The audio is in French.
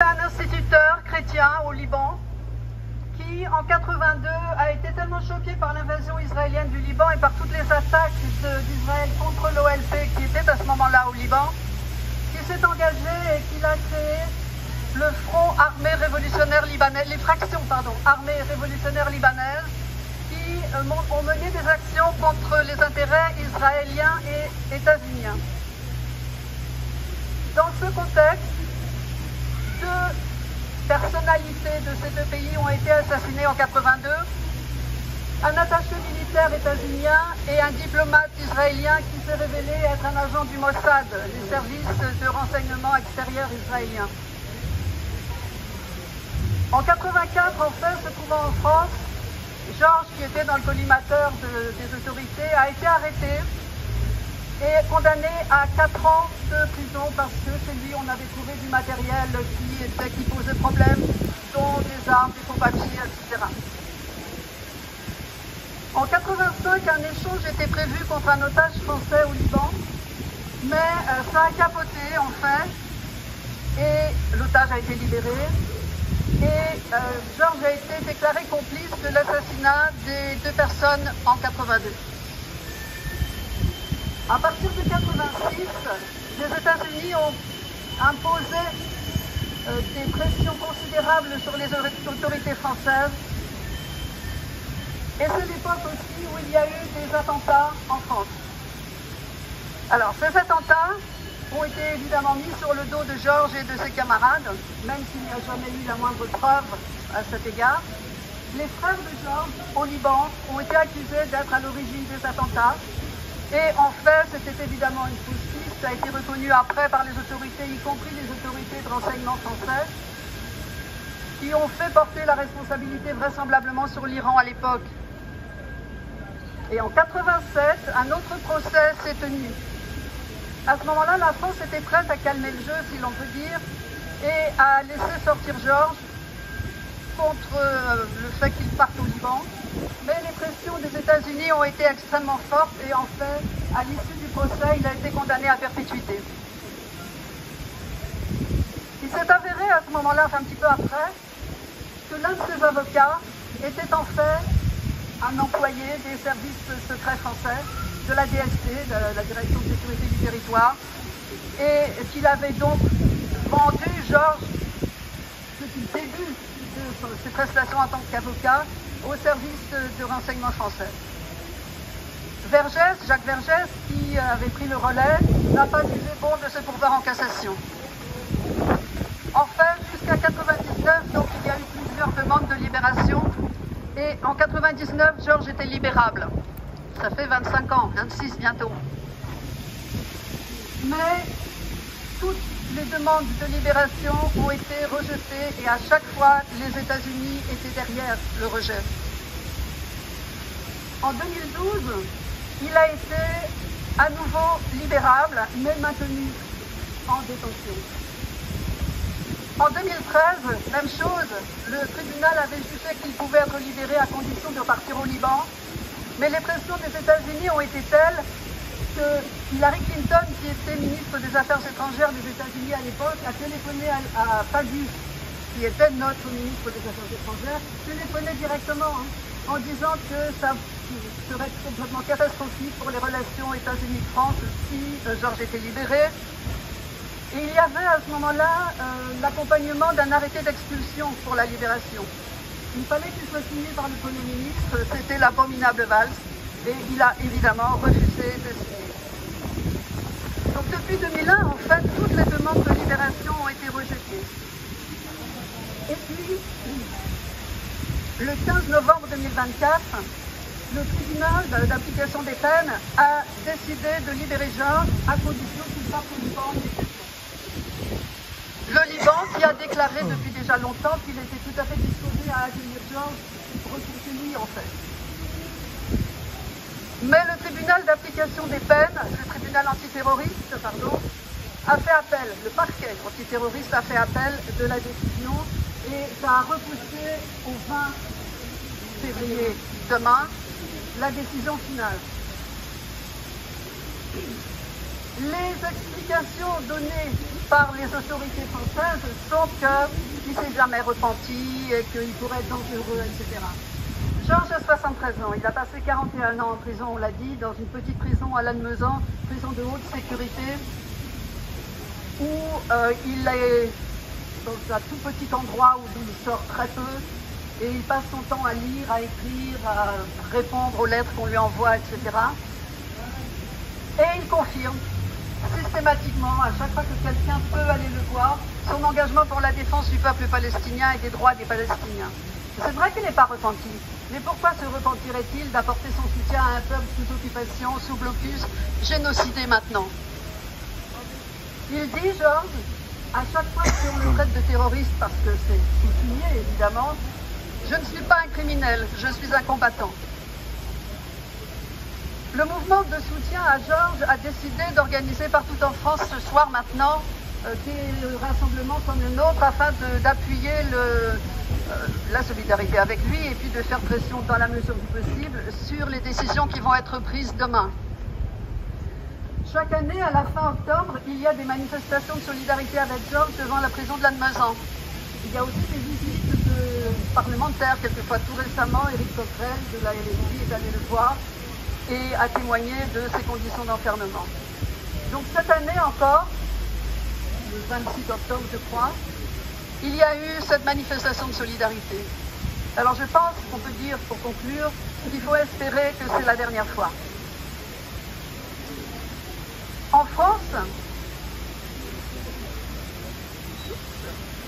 Un instituteur chrétien au Liban qui, en 82, a été tellement choqué par l'invasion israélienne du Liban et par toutes les attaques d'Israël contre l'OLP qui était à ce moment-là au Liban, qui s'est engagé et qu'il a créé le Front Armé Révolutionnaire Libanais, les fractions, armées révolutionnaires libanaises qui ont mené des actions contre les intérêts israéliens et états-uniens. Dans ce contexte, deux personnalités de ces deux pays ont été assassinées en 82, un attaché militaire états-unien et un diplomate israélien qui s'est révélé être un agent du Mossad, les services de renseignement extérieur israéliens. En 84, en fait, se trouvant en France, Georges, qui était dans le collimateur des autorités, a été arrêté et condamné à 4 ans de prison parce que chez lui, on avait trouvé du matériel qui posait problème, dont des armes, des faux papiers, etc. En 85, un échange était prévu contre un otage français au Liban, mais ça a capoté en fait, et l'otage a été libéré, et Georges a été déclaré complice de l'assassinat des deux personnes en 82. À partir de 86, les États-Unis ont imposé des pressions considérables sur les autorités françaises. Et c'est l'époque aussi où il y a eu des attentats en France. Alors, ces attentats ont été évidemment mis sur le dos de Georges et de ses camarades, même s'il n'y a jamais eu la moindre preuve à cet égard. Les frères de Georges, au Liban, ont été accusés d'être à l'origine des attentats. Et en fait, c'était évidemment une fausse piste, ça a été reconnu après par les autorités, y compris les autorités de renseignement françaises, qui ont fait porter la responsabilité vraisemblablement sur l'Iran à l'époque. Et en 87, un autre procès s'est tenu. À ce moment-là, la France était prête à calmer le jeu, si l'on peut dire, et à laisser sortir Georges contre le fait qu'il parte au Liban. Mais les pressions des États-Unis ont été extrêmement fortes et en fait, à l'issue du procès, il a été condamné à perpétuité. Il s'est avéré à ce moment-là, un petit peu après, que l'un de ses avocats était en fait un employé des services secrets français, de la DST, de la Direction de sécurité du territoire, et qu'il avait donc vendu Georges, depuis le début de ses prestations en tant qu'avocat, au service de renseignement français. Vergès, Jacques Vergès, qui avait pris le relais, n'a pas jugé bon de se pourvoir en cassation. En fait, jusqu'à 99, donc il y a eu plusieurs demandes de libération, et en 99, Georges était libérable. Ça fait 25 ans, 26 bientôt. Mais toutes les demandes de libération ont été rejetées et à chaque fois, les États-Unis étaient derrière le rejet. En 2012, il a été à nouveau libérable, mais maintenu en détention. En 2013, même chose, le tribunal avait jugé qu'il pouvait être libéré à condition de partir au Liban, mais les pressions des États-Unis ont été telles que Hillary Clinton, qui était ministre des Affaires étrangères des États-Unis à l'époque, a téléphoné à Fabius, qui était notre ministre des Affaires étrangères, téléphonait directement en disant que ça serait complètement catastrophique pour les relations États-Unis-France si Georges était libéré. Et il y avait à ce moment-là l'accompagnement d'un arrêté d'expulsion pour la libération. Il fallait qu'il soit signé par le Premier ministre, c'était l'abominable Valls, et il a évidemment refusé de signer. Donc depuis 2001, en fait, toutes les demandes de libération ont été rejetées. Et puis, le 15 novembre 2024, le tribunal d'application des peines a décidé de libérer Georges à condition qu'il parte au Liban. Le Liban qui a déclaré depuis déjà longtemps qu'il était tout à fait disposé à accueillir Georges pour chez lui en fait. Mais le tribunal d'application des peines, le tribunal antiterroriste, a fait appel, le parquet antiterroriste a fait appel de la décision et ça a repoussé au 20 février, demain, la décision finale. Les explications données par les autorités françaises sont qu'il ne s'est jamais repenti et qu'il pourrait être dangereux, etc. Georges a 73 ans, il a passé 41 ans en prison, on l'a dit, dans une petite prison à Lannemezan, prison de haute sécurité, où il est dans un tout petit endroit où il sort très peu, et il passe son temps à lire, à écrire, à répondre aux lettres qu'on lui envoie, etc. Et il confirme systématiquement, à chaque fois que quelqu'un peut aller le voir, son engagement pour la défense du peuple palestinien et des droits des Palestiniens. C'est vrai qu'il n'est pas repenti, mais pourquoi se repentirait-il d'apporter son soutien à un peuple sous occupation, sous blocus, génocidé maintenant? Il dit, Georges, à chaque fois qu'on le traite de terroriste, parce que c'est coutumier évidemment, je ne suis pas un criminel, je suis un combattant. Le mouvement de soutien à Georges a décidé d'organiser partout en France ce soir maintenant des rassemblements comme le nôtre afin d'appuyer la solidarité avec lui et puis de faire pression dans la mesure du possible sur les décisions qui vont être prises demain. Chaque année, à la fin octobre, il y a des manifestations de solidarité avec Georges devant la prison de Lannemezan. Il y a aussi des visites de parlementaires, quelquefois tout récemment, Éric Coquerel de la LFI est allé le voir et a témoigné de ses conditions d'enfermement. Donc cette année encore, le 26 octobre je crois, il y a eu cette manifestation de solidarité. Alors je pense qu'on peut dire, pour conclure, qu'il faut espérer que c'est la dernière fois. En France,